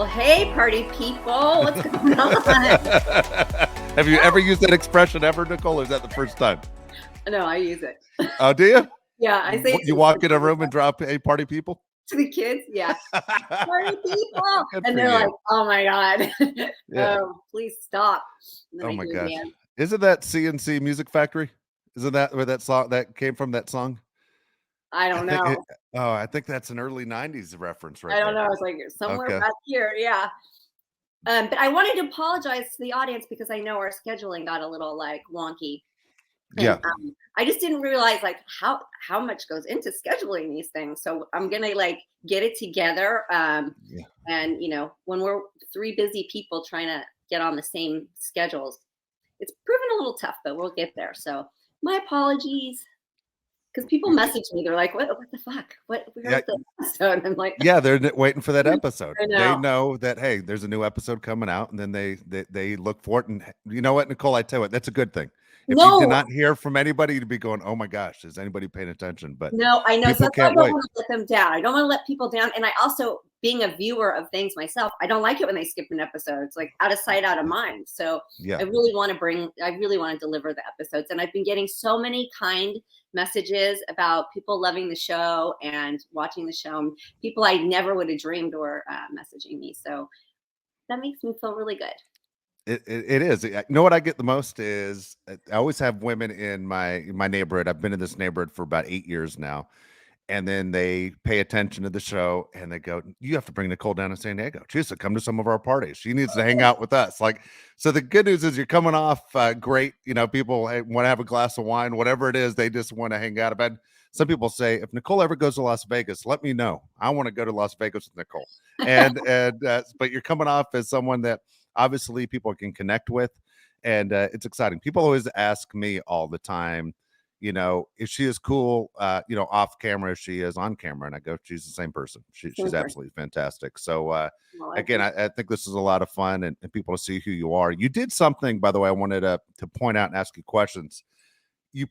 Well, hey, party people. What's going on? Have you ever used that expression ever, Nicole? Or is that the first time? No, I use it. Oh, do you? Yeah, I say it You walk in a room and drop "Hey, party people." to the kids. Yeah, party people, Good and for they're you. like, "Oh my god, Yeah. please stop." And then Oh I my do it gosh. again. Isn't that CNC Music Factory? Isn't that where that song that came from? That song? I I don't think it. know. Oh, I think that's an early '90s reference right I don't there. know. It's like somewhere Okay. back here. Yeah. But I wanted to apologize to the audience because I know our scheduling got a little like wonky. And Yeah. I just didn't realize like how much goes into scheduling these things. So I'm gonna like get it together. Yeah. And when we're three busy people trying to get on the same schedules, it's proven a little tough, but we'll get there. So my apologies. Because people message me, they're like, "What the fuck? Where's Yeah. the episode?" I'm like, Yeah, they're waiting for that episode. I They know. know that, hey, there's a new episode coming out, and then they look for it. And you know what, Nicole? I tell you what, that's a good thing. If you did No, not hear from anybody, you'd be going, "Oh my gosh, is anybody paying attention?" But no, I know. So people that's why I can't don't wait. want to let them down. I don't want to let people down. And I also, being a viewer of things myself, I don't like it when they skip an episode. It's like out of sight, out of mind. So Yeah, I really want to deliver the episodes. And I've been getting so many kind messages about people loving the show and watching the show. People I never would have dreamed were messaging me. So that makes me feel really good. it is. You know what I get the most is I always have women in my neighborhood. I've been in this neighborhood for about 8 years now. And then they pay attention to the show and they go, "You have to bring Nicole down to San Diego. She has to come to some of our parties. She needs to hang out with us." Like, so the good news is you're coming off great. People want to have a glass of wine, whatever it is, they just want to hang out. About some people say, if Nicole ever goes to Las Vegas, let me know. I want to go to Las Vegas with Nicole. But you're coming off as someone that obviously people can connect with, and it's exciting. People always ask me all the time, if she is cool, off camera as she is on camera. And I go, she's the same person. She's Super. absolutely fantastic. So, Well, again, I think this is a lot of fun and people to see who you are. You did something, by the way, I wanted to point out and ask you questions. You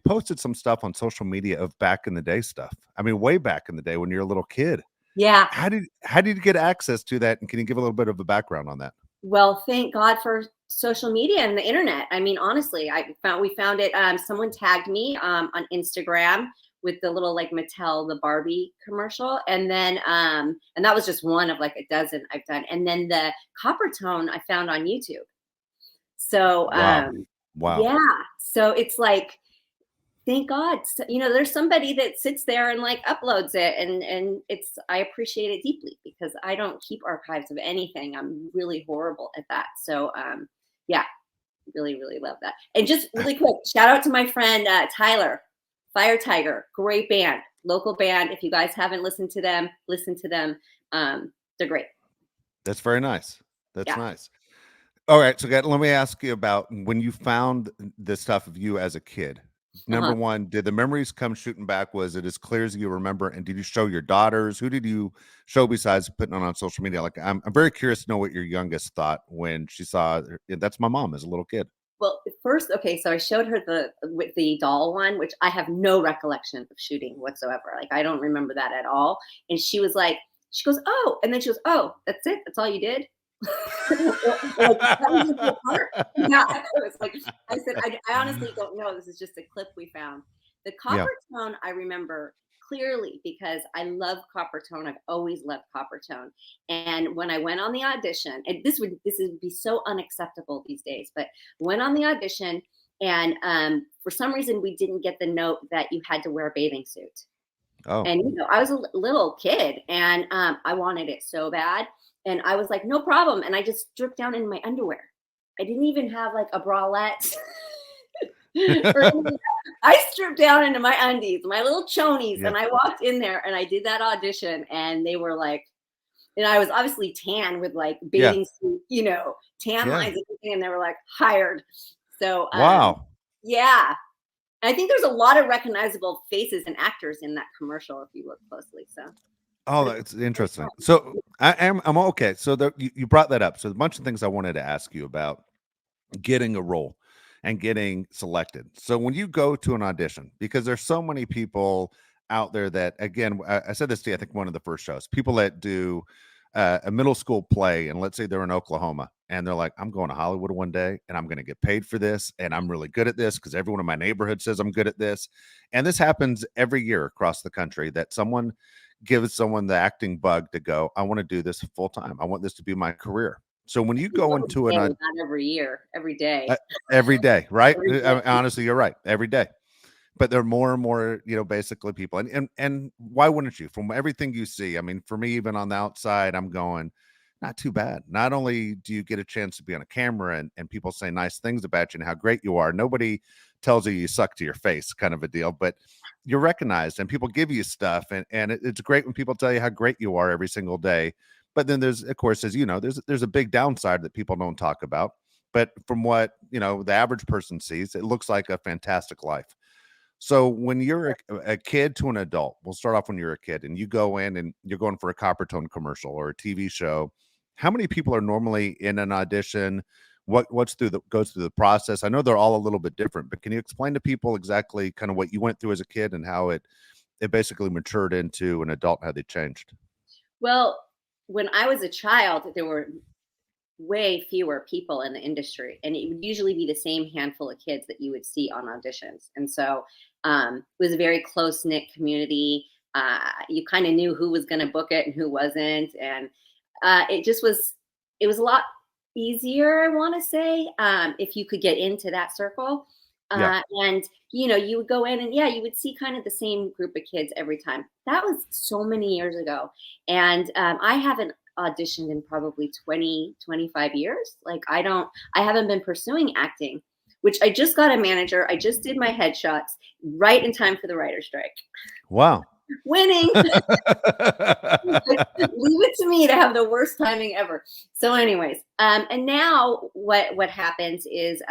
posted some stuff on social media of back in the day stuff. I mean, way back in the day when you're a little kid. yeah. How did you get access to that? And can you give a little bit of a background on that? Well, thank God for social media and the internet. I mean, honestly, we found it. Someone tagged me on Instagram with the little like Mattel the Barbie commercial, and then and that was just one of like a dozen I've done. And then the copper tone I found on YouTube. So Wow. Wow. yeah, so it's like thank God, there's somebody that sits there and like uploads it, and I appreciate it deeply because I don't keep archives of anything. I'm really horrible at that. So yeah, really, really love that. And just really quick, shout out to my friend Tyler, Fire Tiger, great band, local band. If you guys haven't listened to them, listen to them. They're great. That's very nice. That's Yeah. nice. All right, so let me ask you about when you found the stuff of you as a kid. Uh-huh. Number one, did the memories come shooting back? Was it as clear as you remember? And did you show your daughters? Who did you show besides putting it on social media? Like, I'm very curious to know what your youngest thought when she saw that's my mom as a little kid. Well, first, okay, so I showed her with the doll one, which I have no recollection of shooting whatsoever. Like I don't remember that at all. And she was like, she goes, "Oh," and then she goes, "Oh, that's it? That's all you did?" Like, that was just the part. Yeah, I was like, I said, I honestly don't know. This is just a clip we found. The Yeah. copper tone I remember clearly because I love copper tone. I've always loved copper tone. And when I went on the audition, and this would be so unacceptable these days, but went on the audition, and for some reason we didn't get the note that you had to wear a bathing suit. Oh, And I was a little kid, and I wanted it so bad. And I was like, no problem. And I just stripped down in my underwear. I didn't even have like a bralette. or anything. I stripped down into my undies, my little chonies, yeah, and I walked in there and I did that audition. And they were like, and I was obviously tan with like yeah, bathing suit, tan yeah. lines and everything. And they were like, hired. So Wow. yeah. I think there's a lot of recognizable faces and actors in that commercial if you look closely. So Oh, that's interesting. So I'm okay. So you brought that up. So a bunch of things I wanted to ask you about getting a role and getting selected. So when you go to an audition, because there's so many people out there that, again, I said this to you, I think one of the first shows, people that do a middle school play, and let's say they're in Oklahoma, and they're like, I'm going to Hollywood one day, and I'm going to get paid for this, and I'm really good at this because everyone in my neighborhood says I'm good at this. And this happens every year across the country, that someone gives someone the acting bug to go, I want to do this full time. I want this to be my career. So when you go into Every an day, not every year, every day. every day, right? Every I mean, day. honestly, you're right. Every day. But there are more and more, basically people. And why wouldn't you? From everything you see, I mean, for me, even on the outside, I'm going, not too bad. Not only do you get a chance to be on a camera and people say nice things about you and how great you are, nobody tells you suck to your face, kind of a deal, but you're recognized and people give you stuff. And it's great when people tell you how great you are every single day. But then there's, of course, as you know, there's a big downside that people don't talk about. But from what, the average person sees, it looks like a fantastic life. So when you're a kid to an adult, we'll start off when you're a kid and you go in and you're going for a Coppertone commercial or a TV show. How many people are normally in an audition? What's goes through the process? I know they're all a little bit different, but can you explain to people exactly kind of what you went through as a kid and how it basically matured into an adult, how they changed? Well, when I was a child, there were way fewer people in the industry, and it would usually be the same handful of kids that you would see on auditions. And so it was a very close knit community. You kind of knew who was going to book it and who wasn't, and it was a lot easier, I want to say, if you could get into that circle. Yeah. And you would go in and yeah, you would see kind of the same group of kids every time. That was so many years ago. And I haven't auditioned in probably 20, 25 years. Like I haven't been pursuing acting, which I just got a manager. I just did my headshots right in time for the writer's strike. Wow. Winning. Leave it to me to have the worst timing ever. So anyways, and now what happens is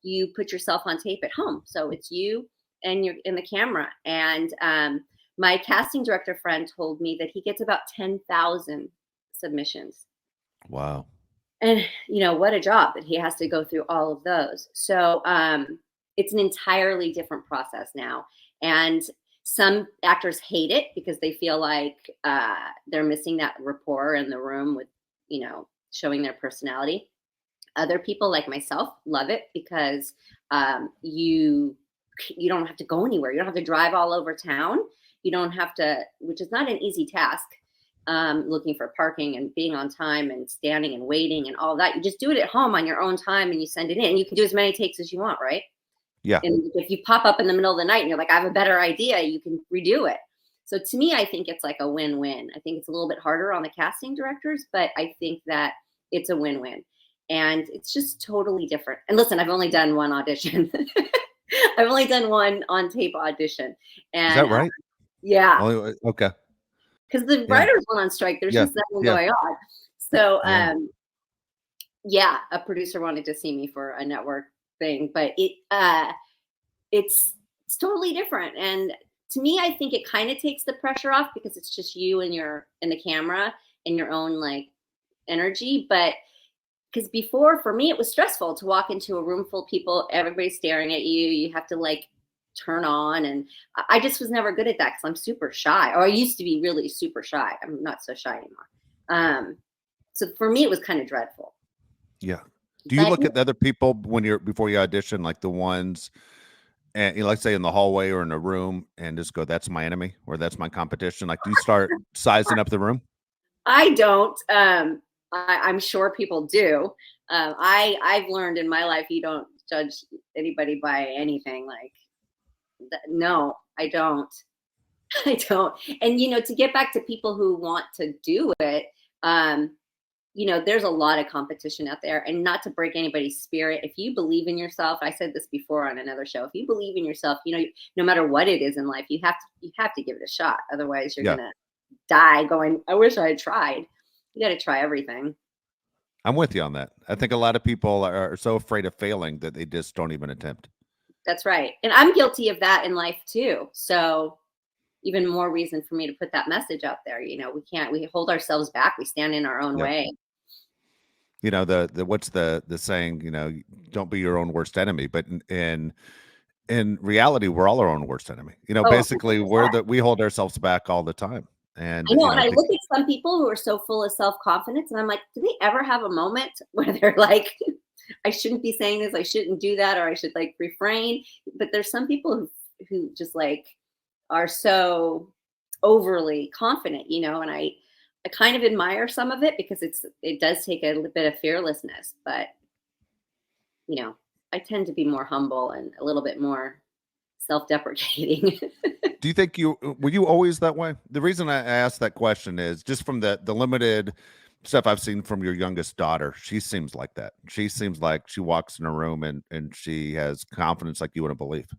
you put yourself on tape at home. So it's you and you're in the camera. And my casting director friend told me that he gets about 10,000 submissions. Wow. And what a job that he has to go through all of those. So it's an entirely different process now. And some actors hate it because they feel like they're missing that rapport in the room with, showing their personality. Other people like myself love it because you don't have to go anywhere. You don't have to drive all over town. You don't have to, which is not an easy task, looking for parking and being on time and standing and waiting and all that. You just do it at home on your own time and you send it in. You can do as many takes as you want, right? Yeah. And if you pop up in the middle of the night and you're like, I have a better idea, you can redo it. So to me, I think it's like a win-win. I think it's a little bit harder on the casting directors, but I think that it's a win-win. And it's just totally different. And listen, I've only done one audition. I've only done one on tape audition. And Is that right? yeah. Okay. Because the Yeah. writers went on strike. There's Yeah. just nothing Yeah. going on. So Yeah. yeah, a producer wanted to see me for a network thing, but it's totally different. And to me, I think it kind of takes the pressure off because it's just you and the camera and your own like energy. But because before, for me, it was stressful to walk into a room full of people, everybody's staring at you. You have to like turn on, and I just was never good at that because I'm super shy, or I used to be really super shy. I'm not so shy anymore. So for me, it was kind of dreadful. Yeah. Do you But look at the other people before you audition, like the ones, and like say in the hallway or in a room, and just go, "That's my enemy" or "That's my competition"? Like, do you start sizing up the room? I don't. I'm sure people do. I've learned in my life you don't judge anybody by anything. Like, no, I don't. I don't. And to get back to people who want to do it, there's a lot of competition out there, and not to break anybody's spirit. If you believe in yourself, I said this before on another show. If you believe in yourself, no matter what it is in life, you have to give it a shot. Otherwise, you're Yeah. gonna die going, I wish I had tried. You got to try everything. I'm with you on that. I think a lot of people are so afraid of failing that they just don't even attempt. That's right. And I'm guilty of that in life too. So even more reason for me to put that message out there. We hold ourselves back. We stand in our own Yep. way. The what's the saying, don't be your own worst enemy, but in reality, we're all our own worst enemy. Oh, Basically 100%. we hold ourselves back all the time. And, I know, you and know, I look at some people who are so full of self-confidence, and I'm like, do they ever have a moment where they're like, I shouldn't be saying this, I shouldn't do that, or I should like refrain? But there's some people who just like are so overly confident, and I kind of admire some of it because it does take a little bit of fearlessness, but you know, I tend to be more humble and a little bit more self-deprecating. do you think were you always that way? The reason I asked that question is just from the limited stuff I've seen from your youngest daughter. She seems like that. She seems like she walks in a room and she has confidence like you wouldn't believe.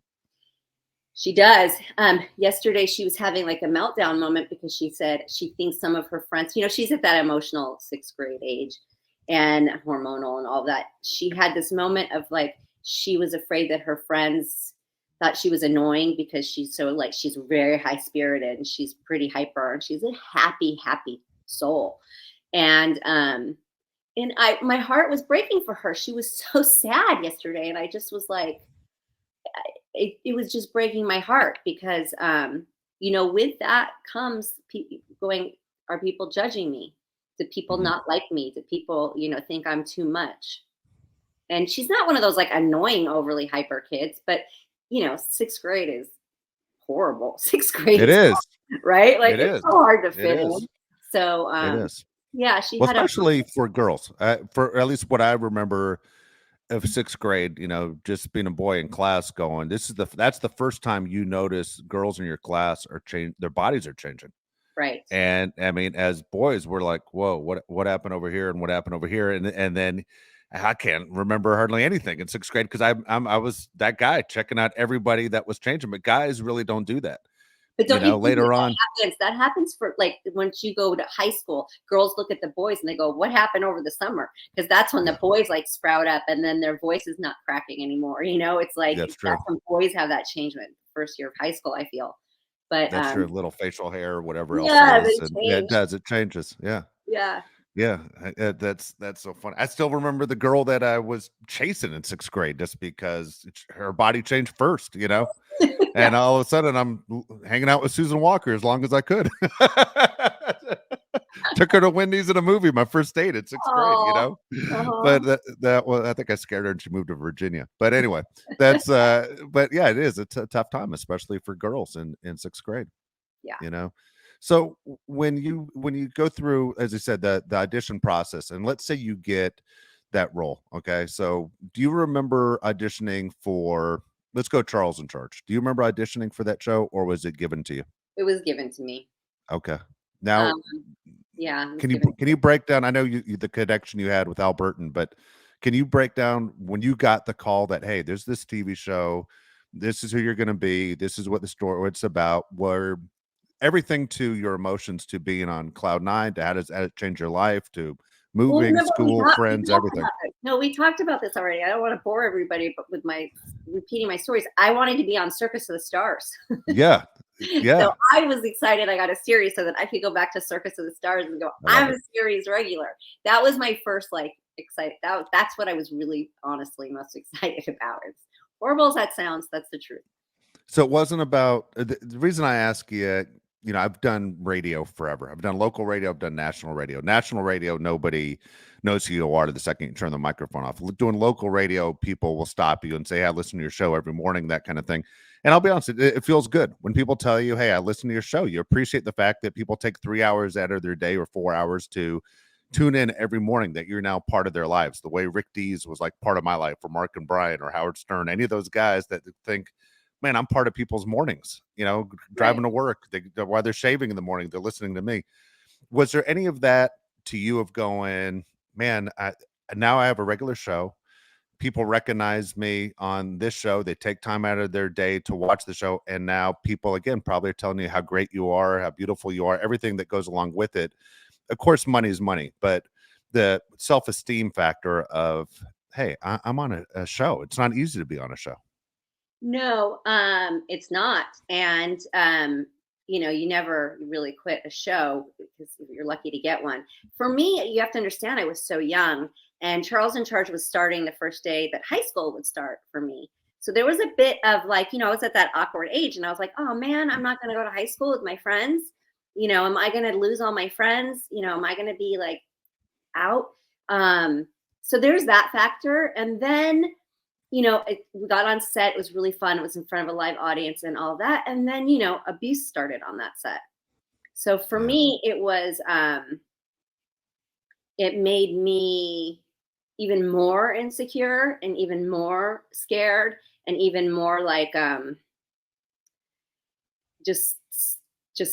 She does. Yesterday, she was having like a meltdown moment because she said she thinks some of her friends, she's at that emotional sixth grade age and hormonal and all that. She had this moment of like, she was afraid that her friends thought she was annoying because she's very high spirited and she's pretty hyper and she's a happy, happy soul. And my heart was breaking for her. She was so sad yesterday. And I just was like, it was just breaking my heart because with that comes going, are people judging me? Do people Mhm. not like me? Do people think I'm too much? And she's not one of those like annoying overly hyper kids, but sixth grade is horrible. Sixth grade It is is. right, like It it's is. so hard to It fit in. is. So It is. yeah, she Well, had a especially for girls, for at least what I remember of sixth grade, just being a boy in class going, that's the first time you notice girls in your class are their bodies are changing. right. And I mean, as boys, we're like, whoa, what happened over here and what happened over here? And then I can't remember hardly anything in sixth grade because I was that guy checking out everybody that was changing. But guys really don't do that. But don't you think Later on. that happens for like once you go to high school, girls look at the boys and they go, "What happened over the summer?" Because that's when the Yeah, boys like sprout up and then their voice is not cracking anymore. It's like that's that's true. when boys have that change when first year of high school, I feel. But That's true. Little facial hair, whatever else it yeah, is. they And yeah, it change. does. It changes. Yeah. Yeah. Yeah, that's so funny. I still remember the girl that I was chasing in sixth grade just because her body changed first, Yeah. and all of a sudden I'm hanging out with Susan Walker as long as I could. Took her to Wendy's in a movie, my first date in sixth grade, Oh. Uh-huh. but that well, I think I scared her and she moved to Virginia. But anyway, but yeah, it is. It's a tough time, especially for girls in sixth grade Yeah. you know so when you go through, as I said, the audition process, and let's say you get that role, okay, so do you remember auditioning for, let's go Charles in Charge, do you remember auditioning for that show or was it given to you? It was given to me. Okay, now Um, yeah, it was can you given to can me. you break down, I know the connection you had with Al Burton, but can you break down when you got the call that, hey, there's this TV show, this is who you're going to be, this is what the story it's about, where everything to your emotions, to being on cloud nine, to how it change your life, to Well, moving, remember school, we friends, talked everything. about this. No, we talked about this already. I don't want to bore everybody, but with my repeating my stories, I wanted to be on Circus of the Stars. Yeah. So Yeah. I was excited I got a series so that I could go back to Circus of the Stars and go, I love I'm it. a series regular. That was my first like excited. That's what I was really honestly most excited about. It's horrible as that sounds, that's the truth. So it wasn't about the reason I ask you, I've done radio forever. I've done local radio, I've done national radio. National radio, nobody knows who you are the second you turn the microphone off. Doing local radio, people will stop you and say, hey, I listen to your show every morning, that kind of thing. And I'll be honest, it feels good when people tell you, hey, I listen to your show. You appreciate the fact that people take 3 hours out of their day or 4 hours to tune in every morning, that you're now part of their lives. The way Rick Dees was like part of my life, or Mark and Brian, or Howard Stern, any of those guys that think, man, I'm part of people's mornings, Right. driving to work, while they're shaving in the morning, they're listening to me. Was there any of that to you of going, man, now I have a regular show. People recognize me on this show. They take time out of their day to watch the show. And now people, again, probably are telling you how great you are, how beautiful you are, everything that goes along with it. Of course, money is money, but the self-esteem factor of, hey, I'm on a show. It's not easy to be on a show. No, it's not. And you never really quit a show because you're lucky to get one. For me, you have to understand I was so young and Charles in Charge was starting the first day that high school would start for me. So there was a bit of like, I was at that awkward age and I was like, oh man, I'm not gonna go to high school with my friends. am I going to lose all my friends? Am I going to be like out? So there's that factor. And then, we got on set. It was really fun. It was in front of a live audience and all that. And then, abuse started on that set. So for Yeah. me, it made me even more insecure and even more scared and even more like just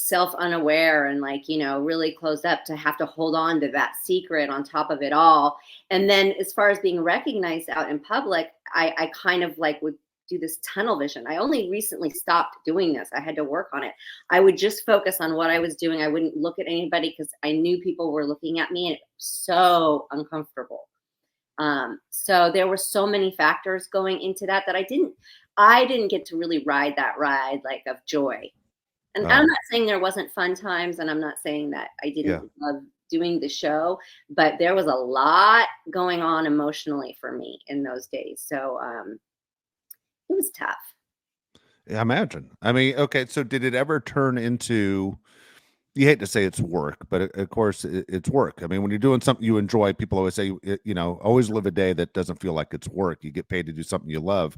self unaware and like really closed up to have to hold on to that secret on top of it all. And then as far as being recognized out in public, I kind of like would do this tunnel vision. I only recently stopped doing this. I had to work on it. I would just focus on what I was doing. I wouldn't look at anybody because I knew people were looking at me and it was so uncomfortable. So there were so many factors going into that I didn't get to really ride that ride like of joy. And I'm Oh, not saying there wasn't fun times, and I'm not saying that I yeah. didn't love doing the show, but there was a lot going on emotionally for me in those days. So it was tough. Yeah, imagine. I mean, okay, so did it ever turn into, you hate to say it's work, but of course it's work. I mean, when you're doing something you enjoy, people always say, always live a day that doesn't feel like it's work. You get paid to do something you love.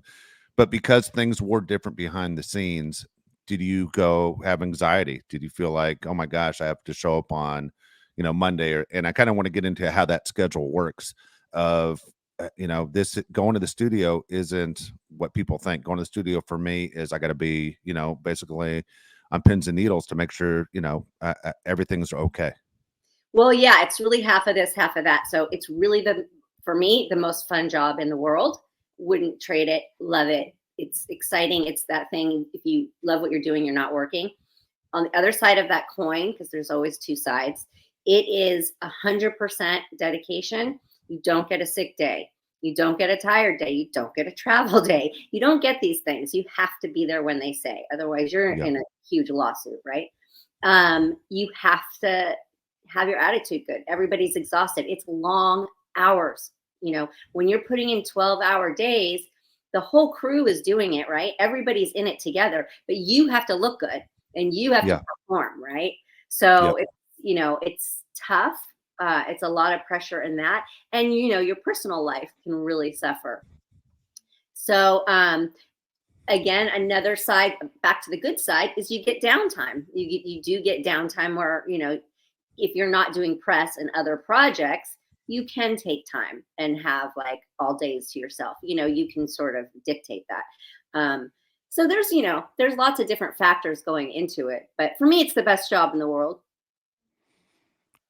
But because things were different behind the scenes, did you go have anxiety? Did you feel like, oh my gosh, I have to show up on, Monday? And I kind of want to get into how that schedule works of, this going to the studio isn't what people think. Going to the studio for me is I got to be, basically on pins and needles to make sure, everything's okay. Well, yeah, it's really half of this, half of that. So it's really for me, the most fun job in the world. Wouldn't trade it. Love it. It's exciting. It's that thing. If you love what you're doing, you're not working. On the other side of that coin, because there's always two sides, it is 100% dedication. You don't get a sick day. You don't get a tired day. You don't get a travel day. You don't get these things. You have to be there when they say. Otherwise, you're Yeah. in a huge lawsuit, right? You have to have your attitude good. Everybody's exhausted. It's long hours. When you're putting in 12-hour days, the whole crew is doing it, right? Everybody's in it together, but you have to look good and you have to Yeah. perform, right? So Yep. it's tough. It's a lot of pressure in that, and your personal life can really suffer. So again, another side, back to the good side, is you get downtime. You do get downtime where if you're not doing press and other projects, you can take time and have like all days to yourself. You can sort of dictate that. So there's lots of different factors going into it. But for me, it's the best job in the world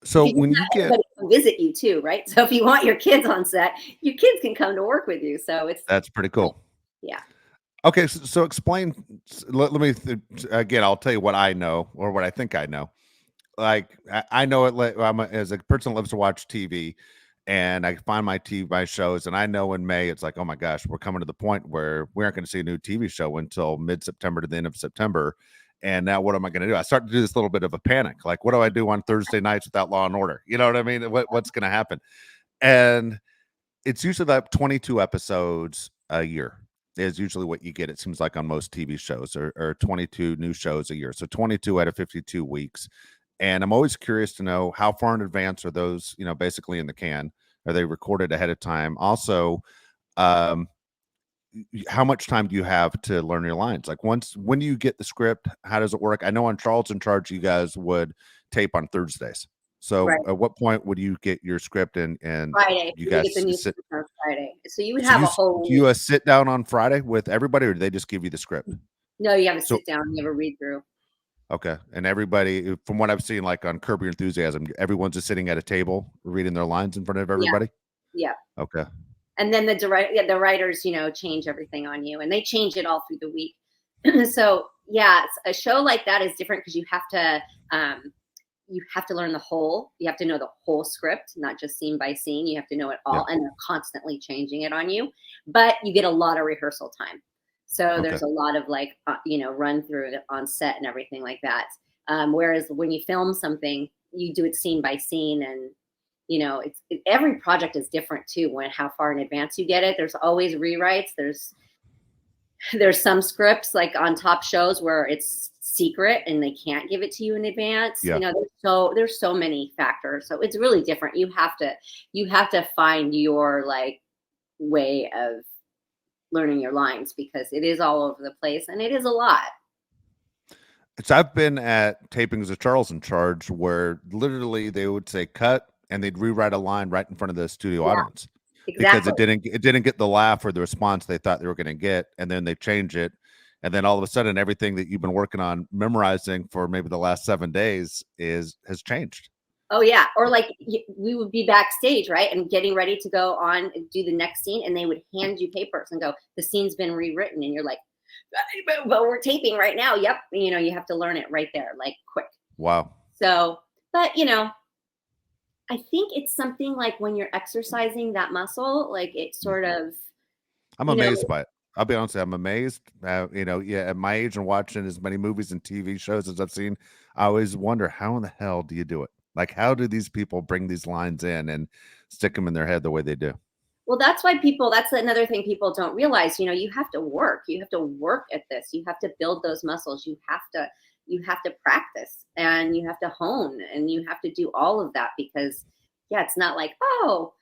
So because you when you have get, everybody come visit you too, right? So if you want your kids on set, your kids can come to work with you. So it's that's pretty cool. yeah. Okay, so explain. Let me again. I'll tell you what I know or what I think I know. Like I know it. As a person that loves to watch TV, and I find my shows, and I know in May it's like, oh my gosh, we're coming to the point where we aren't going to see a new TV show until mid-September to the end of September. And now, what am I going to do? I start to do this little bit of a panic. Like, what do I do on Thursday nights without Law and Order? You know what I mean? What's going to happen? And it's usually about 22 episodes a year is usually what you get. It seems like on most TV shows or 22 new shows a year. So 22 out of 52 weeks. And I'm always curious to know how far in advance are those, basically in the can? Are they recorded ahead of time? Also, um, how much time do you have to learn your lines? Like when you get the script, how does it work? I know on Charles in Charge, you guys would tape on Thursdays. So Right. at what point would you get your script and Friday. you We guys get the new sit? script on Friday. So you would So have you a s whole do week. you, sit down on Friday with everybody, or do they just give you the script? No, you have to So sit down. You have a read through. okay, and everybody, from what I've seen, like on Curb Your Enthusiasm, everyone's just sitting at a table reading their lines in front of Yeah. everybody? Yeah. Okay. And then the writers, change everything on you, and they change it all through the week. So yeah, a show like that is different because um, you have to learn you have to know the whole script, not just scene by scene. You have to know it Yeah. all, and they're constantly changing it on you. But you get a lot of rehearsal time. So Okay. there's a lot of like, run through it on set and everything like that. Whereas when you film something, you do it scene by scene, and every project is different too. How far in advance you get it. There's always rewrites. There's There's some scripts like on top shows where it's secret and they can't give it to you in advance. Yeah. There's so many factors. So it's really different. You have to find your like way of learning your lines because it is all over the place and it is a lot. So I've been at tapings of Charles in Charge where literally they would say cut and they'd rewrite a line right in front of the studio Yeah, audience because exactly. it didn't get the laugh or the response they thought they were going to get, and then they change it, and then all of a sudden everything that you've been working on memorizing for maybe the last 7 days has changed. Oh yeah, or like we would be backstage, right, and getting ready to go on and do the next scene, and they would hand you papers and go, "The scene's been rewritten," and you're like, "But we're taping right now." Yep, you have to learn it right there, like quick. Wow. So, but I think it's something like when you're exercising that muscle, like it sort of, I'm amazed by it. I'll be honest, I'm amazed. At my age and watching as many movies and TV shows as I've seen, I always wonder how in the hell do you do it? Like, how do these people bring these lines in and stick them in their head the way they do? well, that's another thing people don't realize. You have to work. You have to work at this. You have to build those muscles. You have to practice and you have to hone and you have to do all of that because, yeah, it's not like, oh,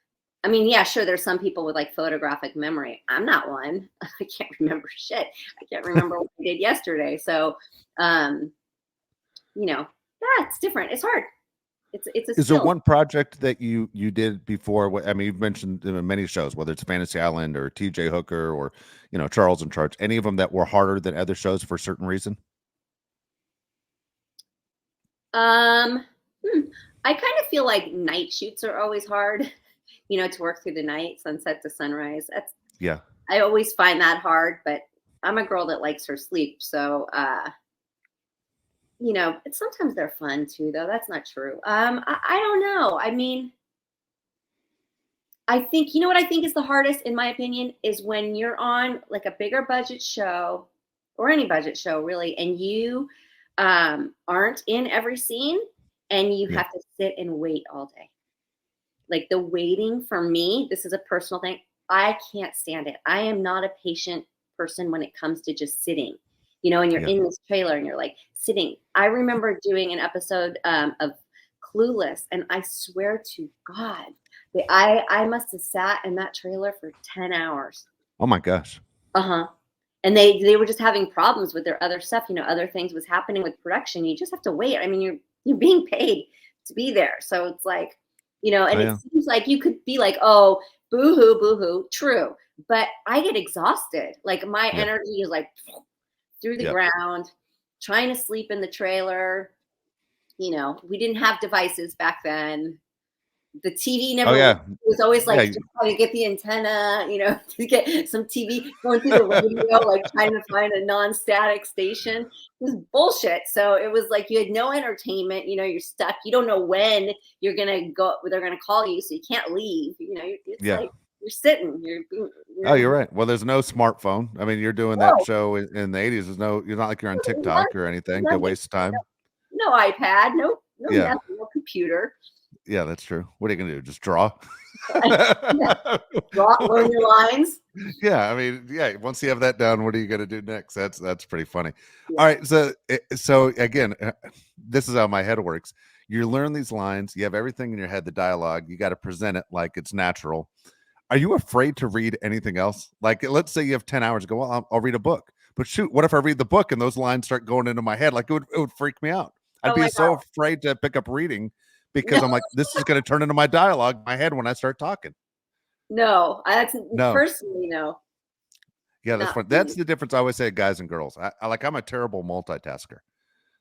I mean, yeah, sure. There's some people with like photographic memory. I'm not one. I can't remember shit. I can't remember what I did yesterday. So, yeah, it's different. It's hard. It's a Is there skill. one project that you did before? I mean, you've mentioned many shows, whether it's Fantasy Island or TJ Hooker or Charles in Charge. Any of them that were harder than other shows for a certain reason? Um, I kind of feel like night shoots are always hard, to work through the night, sunset to sunrise. Yeah. I always find that hard, but I'm a girl that likes her sleep. So, sometimes they're fun too, though. That's not true. I don't know. I mean, I think, what I think is the hardest, in my opinion, is when you're on like a bigger budget show or any budget show, really, and you aren't in every scene and you Yeah. have to sit and wait all day. Like the waiting for me, this is a personal thing. I can't stand it. I am not a patient person when it comes to just sitting, and you're Yeah. in this trailer and you're like sitting. I remember doing an episode of Clueless, and I swear to God, I must have sat in that trailer for 10 hours. Oh my gosh. Uh-huh. And they were just having problems with their other stuff, other things was happening with production. You just have to wait. I mean, you're being paid to be there. So it's like, and it seems like you could be like, oh, boo-hoo, boo-hoo. True. But I get exhausted. Like my energy is like through the ground, trying to sleep in the trailer. We didn't have devices back then. The TV never it was always like trying to get the antenna, to get some TV, going through the radio, like trying to find a non-static station. It was bullshit. So it was like you had no entertainment, you're stuck. You don't know when you're gonna go, they're gonna call you, so you can't leave. It's like you're sitting. You're right. Well, there's no smartphone. I mean, you're doing that show in the 80s. You're not like you're on TikTok or anything to waste time. No iPad, no nothing, no computer. Yeah, that's true. What are you gonna do? Just draw? Learn your lines. Yeah, I mean, once you have that down, what are you gonna do next? That's pretty funny. All right, so again, this is how my head works. You learn these lines, you have everything in your head, the dialogue, you got to present it like it's natural. Are you afraid to read anything else? Like, let's say you have 10 hours to go, well, I'll read a book. But shoot, what if I read the book and those lines start going into my head? Like, it would freak me out. I'd be so afraid to pick up reading because I'm like, this is going to turn into my dialogue in my head when I start talking. No, personally, no. Yeah, that's fun. That's the difference I always say, guys and girls. I'm a terrible multitasker.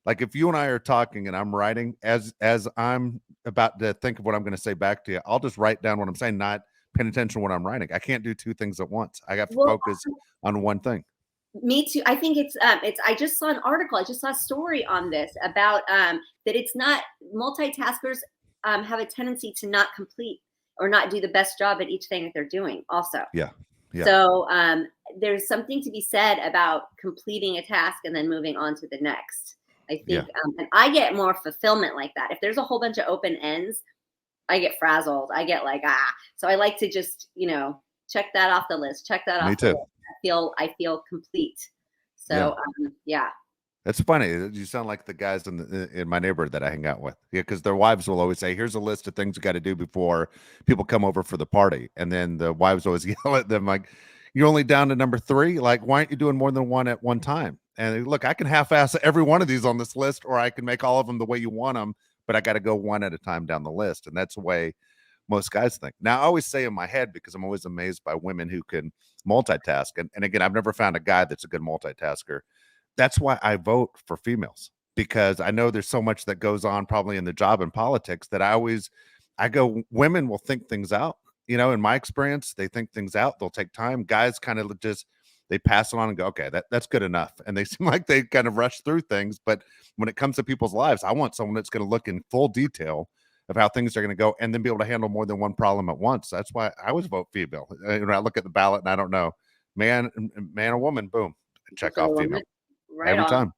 Like if you and I are talking and I'm writing, as I'm about to think of what I'm going to say back to you, I'll just write down what I'm saying, not paying attention to what I'm writing. I can't do two things at once. I got to focus on one thing. Me too. I think it's I just saw an article. I just saw a story on this about that it's not multitaskers have a tendency to not complete or not do the best job at each thing that they're doing also. Yeah. So there's something to be said about completing a task and then moving on to the next. I think and I get more fulfillment like that. If there's a whole bunch of open ends, I get frazzled. I get like, so I like to just, check that off the list. Check that off. Me too. I feel complete. Yeah. So yeah. That's funny. You sound like the guys in my neighborhood that I hang out with. Yeah, because their wives will always say, "Here's a list of things you got to do before people come over for the party," and then the wives always yell at them like, "You're only down to number 3. Like, why aren't you doing more than one at one time?" And look, I can half-ass every one of these on this list, or I can make all of them the way you want them, but I got to go one at a time down the list, and that's the way most guys think. Now, I always say in my head because I'm always amazed by women who can multitask, and again, I've never found a guy that's a good multitasker. That's why I vote for females, because I know there's so much that goes on probably in the job and politics that I go, women will think things out. In my experience, they think things out. They'll take time. Guys kind of just they pass it on and go, okay, that's good enough. And they seem like they kind of rush through things. But when it comes to people's lives, I want someone that's going to look in full detail of how things are going to go and then be able to handle more than one problem at once. That's why I always vote female. I look at the ballot and I don't know, man or woman, boom, check off female. Right Every on. time.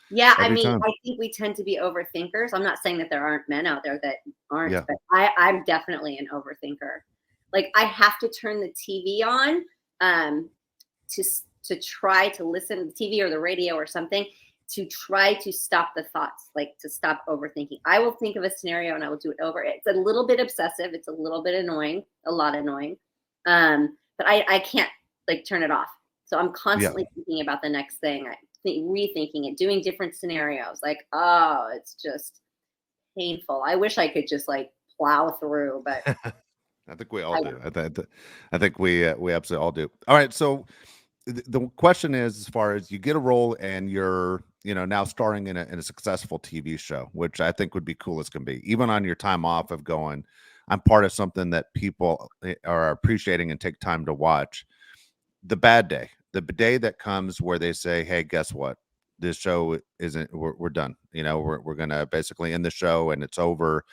Yeah, I Every mean, time. I think we tend to be overthinkers. I'm not saying that there aren't men out there that aren't, Yeah. but I'm definitely an overthinker. Like I have to turn the TV on um, to try to listen to the TV or the radio or something to try to stop the thoughts, like to stop overthinking. I will think of a scenario and I will do it over. It's a little bit obsessive. It's a little bit annoying, a lot annoying. But I can't like turn it off. So I'm constantly thinking about the next thing. Rethinking it, doing different scenarios. Like, oh, it's just painful. I wish I could just like plow through, but I think we all do. I think we absolutely all do. All right. So the question is, as far as you get a role and you're, now starring in a successful TV show, which I think would be cool as can be, even on your time off of going, I'm part of something that people are appreciating and take time to watch. The bad day, the day that comes where they say, hey, guess what? This show isn't, we're done. We're going to basically end the show and it's over.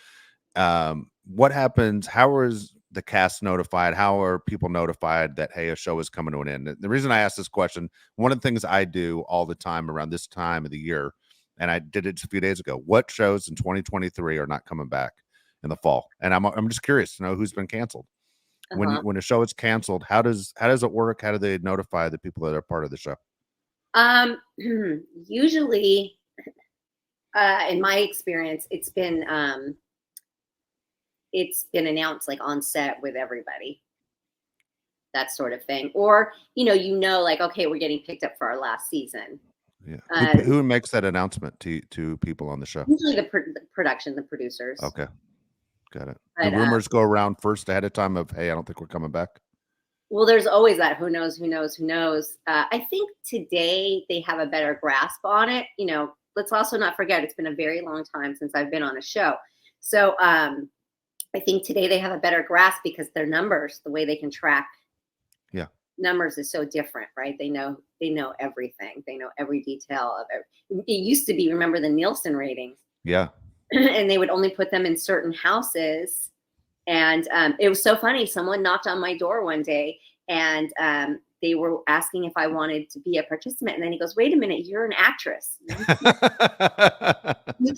What happens? How is the cast notified? How are people notified that, hey, a show is coming to an end? The reason I ask this question, one of the things I do all the time around this time of the year, and I did it a few days ago, what shows in 2023 are not coming back in the fall? And I'm just curious to know who's been canceled. When a show is canceled, how does it work? How do they notify the people that are part of the show? Usually, in my experience, it's been announced like on set with everybody, that sort of thing. Or like, okay, we're getting picked up for our last season. Yeah. Who makes that announcement to people on the show? Usually the production, the producers. Okay. Got it. But, Do rumors go around first ahead of time of, hey, I don't think we're coming back? Well, there's always that who knows. I think today they have a better grasp on it. Let's also not forget it's been a very long time since I've been on a show. So I think today they have a better grasp because their numbers, the way they can track numbers is so different, right? They know everything. They know every detail of it. It used to be, remember the Nielsen ratings? Yeah. And they would only put them in certain houses. And it was so funny. Someone knocked on my door one day and they were asking if I wanted to be a participant. And then he goes, wait a minute, you're an actress. You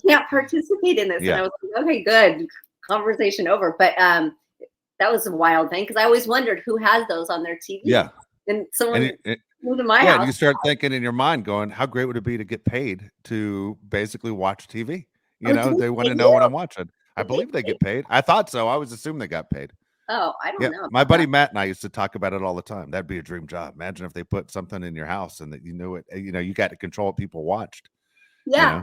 can't participate in this. Yeah. And I was like, okay, good. Conversation over. But that was a wild thing because I always wondered who has those on their TV. Yeah. And someone moved to my house. house. You start thinking in your mind going, how great would it be to get paid to basically watch TV? They want to know what I'm watching. I believe they get paid. I thought so. I always assumed they got paid. Oh, I don't know. My buddy Matt and I used to talk about it all the time. That'd be a dream job. Imagine if they put something in your house and that you knew it, you got to control what people watched. Yeah,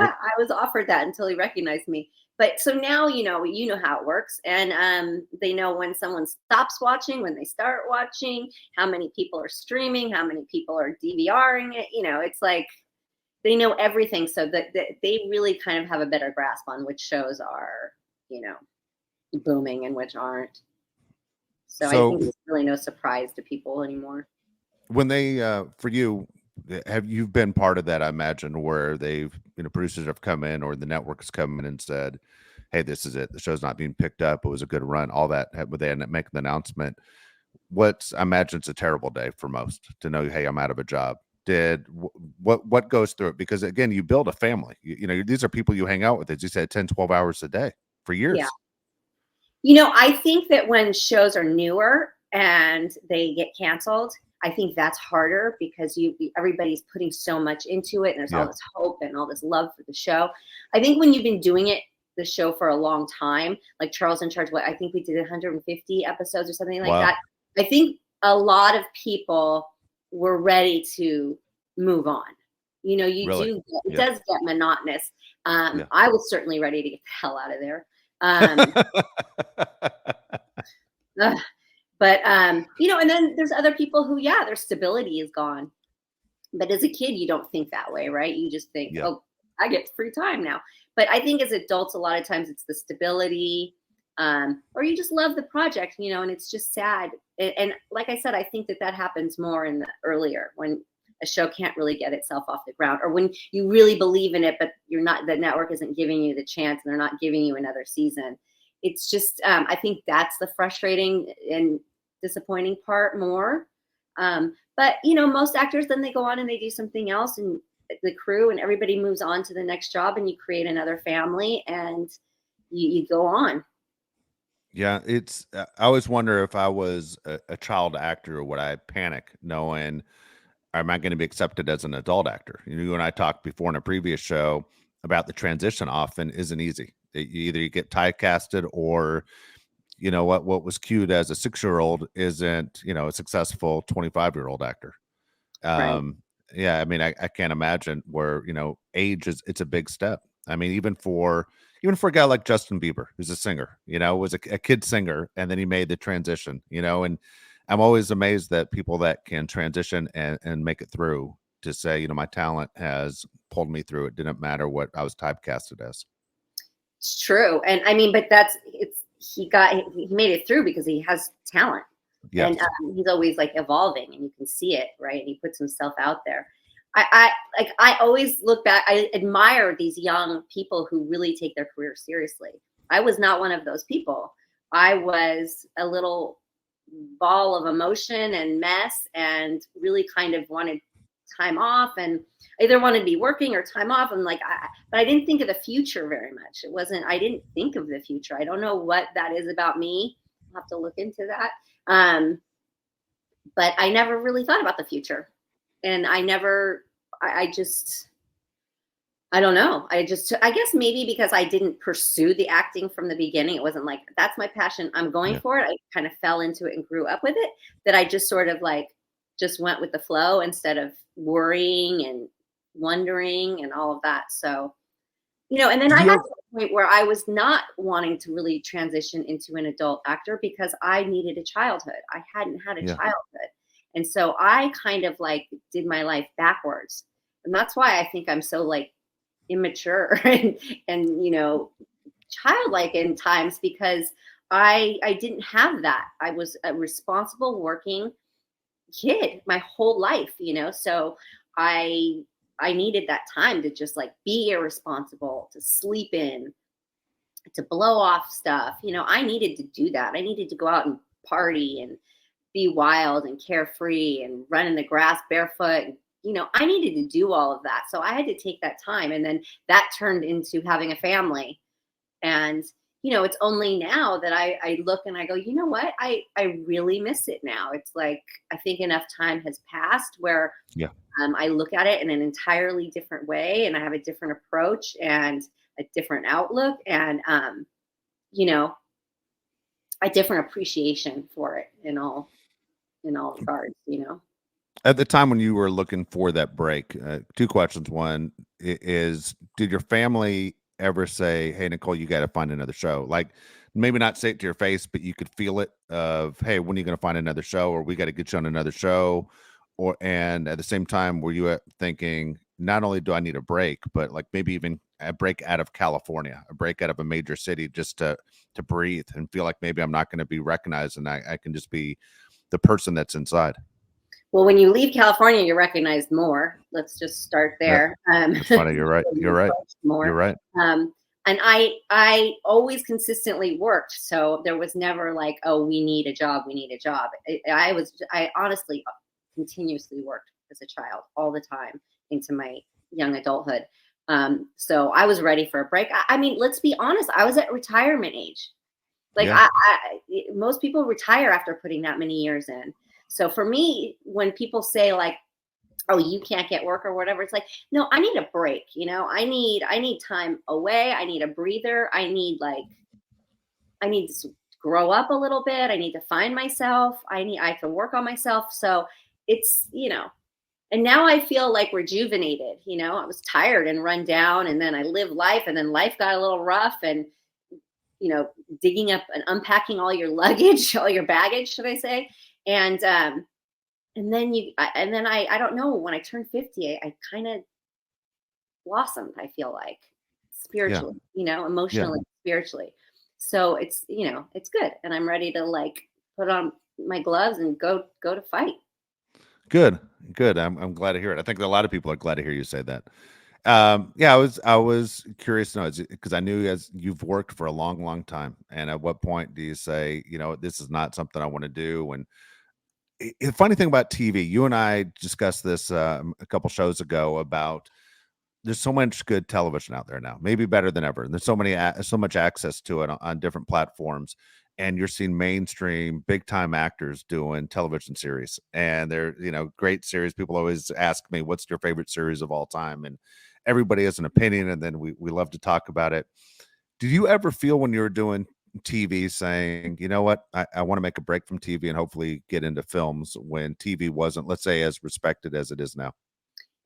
I was offered that until he recognized me. But so now, you know how it works. And they know when someone stops watching, when they start watching, how many people are streaming, how many people are DVRing it. It's like they know everything. So that they really kind of have a better grasp on which shows are, booming and which aren't. So I think it's really no surprise to people anymore. When they, for you, have you been part of that? I imagine where they've, producers have come in or the network has come in and said, "Hey, this is it. The show's not being picked up. It was a good run." All that, would they end up making the announcement? I imagine it's a terrible day for most to know, "Hey, I'm out of a job." What goes through it? Because again, you build a family. These are people you hang out with, as you said, 10, 12 hours a day for years. Yeah. I think that when shows are newer and they get canceled, I think that's harder because everybody's putting so much into it, and there's all this hope and all this love for the show. I think when you've been doing the show for a long time, like Charles in Charge, I think we did 150 episodes or something like that. I think a lot of people were ready to move on. You know, it does get monotonous. I was certainly ready to get the hell out of there. But you know, and then there's other people who, their stability is gone. But as a kid, you don't think that way, right? You just think, oh, I get free time now. But I think as adults, a lot of times it's the stability, or you just love the project, you know, and it's just sad. And like I said, I think that happens more in the earlier, when a show can't really get itself off the ground, or when you really believe in it, but the network isn't giving you the chance, and they're not giving you another season. It's just, I think that's the frustrating and disappointing part more. But you know, most actors, then they go on and they do something else, and the crew and everybody moves on to the next job, and you create another family, and you go on. Yeah, I always wonder, if I was a child actor, would I panic knowing, am I going to be accepted as an adult actor? You and I talked before in a previous show about the transition often isn't easy. Either you get typecasted, or you know what was cued as a 6-year-old isn't, you know, a successful 25-year-old actor. Right. Yeah, I mean, I can't imagine where, you know, age it's a big step. I mean, even for a guy like Justin Bieber, who's a singer, you know, was a kid singer, and then he made the transition, you know, and I'm always amazed that people that can transition and make it through, to say, you know, my talent has pulled me through. It didn't matter what I was typecasted as. It's true. And I mean, but he made it through because he has talent. Yes. And he's always like evolving, and you can see it, right? And he puts himself out there. I always look back, I admire these young people who really take their career seriously. I was not one of those people. I was a little ball of emotion and mess, and really kind of wanted time off, and either wanted to be working or time off. And but I didn't think of the future very much. I didn't think of the future. I don't know what that is about me. I'll have to look into that. But I never really thought about the future. And I don't know. I guess maybe because I didn't pursue the acting from the beginning. It wasn't like, that's my passion, I'm going for it. I kind of fell into it and grew up with it, that I just sort of just went with the flow instead of worrying and wondering and all of that. So, you know, and then I got to the point where I was not wanting to really transition into an adult actor because I needed a childhood. I hadn't had a childhood. And so I kind of did my life backwards. And that's why I think I'm so immature and you know, childlike in times, because I didn't have that. I was a responsible working kid my whole life, you know, so I needed that time to just be irresponsible, to sleep in, to blow off stuff. You know, I needed to do that. I needed to go out and party and be wild and carefree and run in the grass barefoot. And, you know, I needed to do all of that. So I had to take that time. And then that turned into having a family. And, you know, it's only now that I look and I go, you know what? I really miss it now. It's I think enough time has passed where I look at it in an entirely different way, and I have a different approach and a different outlook, and, you know, a different appreciation for it in all regards, you know. At the time when you were looking for that break, 2 questions. One is, did your family ever say, "Hey, Nicole, you got to find another show"? Maybe not say it to your face, but you could feel it of, "Hey, when are you going to find another show?" Or, "We got to get you on another show." And at the same time, were you thinking, not only do I need a break, but maybe even a break out of California, a break out of a major city, just to breathe and feel like maybe I'm not going to be recognized, and I can just be the person that's inside? Well, when you leave California, you're recognized more. Let's just start there. That's funny. You're right. You're right. More. You're right. And I always consistently worked. So there was never oh, we need a job. We need a job. I honestly continuously worked as a child all the time into my young adulthood. So I was ready for a break. I mean, let's be honest. I was at retirement age. Most people retire after putting that many years in. So for me, when people say like, oh, you can't get work or whatever, it's like, no, I need a break. I need time away. I need a breather. I need to grow up a little bit. I need to find myself. I can work on myself. So it's, and now I feel like rejuvenated. I was tired and run down, and then I lived life, and then life got a little rough, and you know, digging up and unpacking all your luggage, all your baggage, should I say? And then I don't know, when I turned 50, I kind of blossomed, I feel like, Yeah. spiritually, Yeah. emotionally, spiritually. So it's good. And I'm ready to like put on my gloves and go to fight. Good. Good. I'm glad to hear it. I think a lot of people are glad to hear you say that. Yeah, I was curious to know because I knew as you've worked for a long, long time, and at what point do you say, this is not something I want to do? And the funny thing about TV, you and I discussed this a couple shows ago about there's so much good television out there now, maybe better than ever. And there's so much access to it on different platforms. And you're seeing mainstream big time actors doing television series, and they're, great series. People always ask me, what's your favorite series of all time? And everybody has an opinion. And then we love to talk about it. Did you ever feel when you were doing TV saying, you know what, I want to make a break from TV and hopefully get into films when TV wasn't, let's say, as respected as it is now?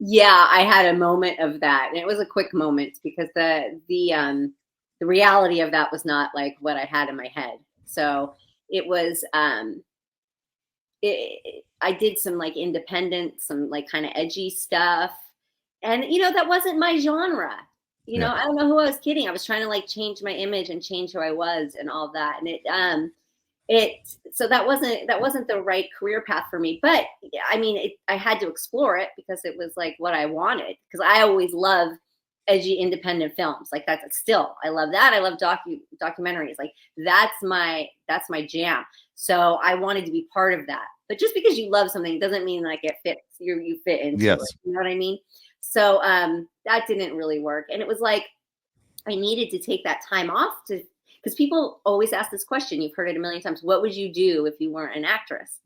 Yeah, I had a moment of that, and it was a quick moment because the reality of that was not like what I had in my head. So it was I did some like independent, some like kind of edgy stuff, and that wasn't my genre. Yeah. I don't know who I was kidding. I was trying to like change my image and change who I was and all that, and it so that wasn't the right career path for me. But I mean, I had to explore it because it was like what I wanted, because I always love edgy independent films. Like, that's still, I love that. I love documentaries. Like, that's my jam. So I wanted to be part of that. But just because you love something doesn't mean like it fits, you fit into it, Yes. you know what I mean? So that didn't really work, and it was like I needed to take that time off to, because people always ask this question. You've heard it a million times. What would you do if you weren't an actress?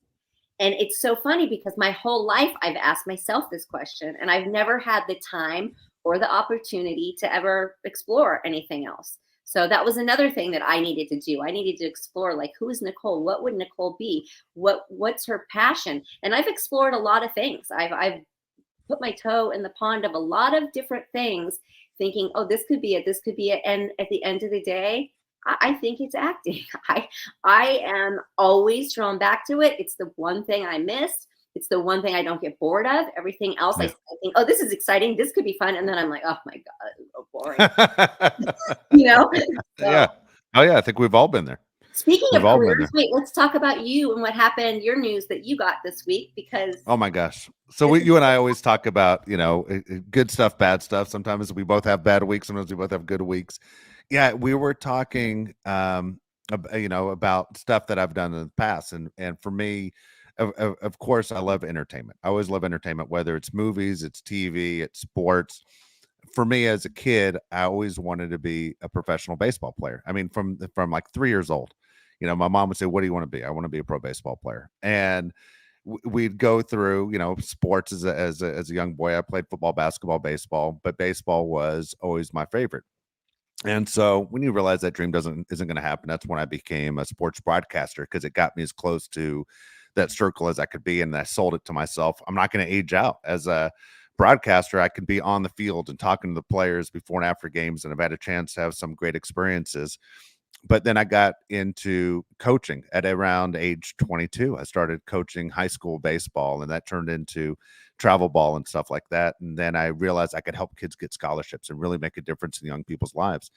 And it's so funny because my whole life I've asked myself this question, and I've never had the time or the opportunity to ever explore anything else. So that was another thing that I needed to do. I needed to explore, like, who is Nicole? What would Nicole be? What's her passion? And I've explored a lot of things. I've put my toe in the pond of a lot of different things, thinking, oh, this could be it, this could be it. And at the end of the day, I think it's acting. I am always drawn back to it. It's the one thing I miss. It's the one thing I don't get bored of. Everything else, I Yeah. think, oh, this is exciting. This could be fun. And then I'm like, oh my God, it's so boring. You know? Yeah. So Oh, yeah, I think we've all been there. speaking We've of all been careers, there. wait, let's talk about you and what happened, your news that you got this week, because Oh my gosh. So this we is you and I always talk about, good stuff, bad stuff. Sometimes we both have bad weeks, sometimes we both have good weeks. Yeah, we were talking about stuff that I've done in the past, and for me, of course, I love entertainment. I always love entertainment, whether it's movies, it's TV, it's sports. For me as a kid, I always wanted to be a professional baseball player. I mean, from like 3 years old. My mom would say, "What do you want to be?" "I want to be a pro baseball player." And we'd go through, sports as a young boy. I played football, basketball, baseball, but baseball was always my favorite. And so when you realize that dream isn't going to happen, that's when I became a sports broadcaster, because it got me as close to that circle as I could be. And I sold it to myself. I'm not going to age out as a broadcaster. I can be on the field and talking to the players before and after games, and I've had a chance to have some great experiences. But then I got into coaching at around age 22. I started coaching high school baseball, and that turned into travel ball and stuff like that. And then I realized I could help kids get scholarships and really make a difference in young people's lives.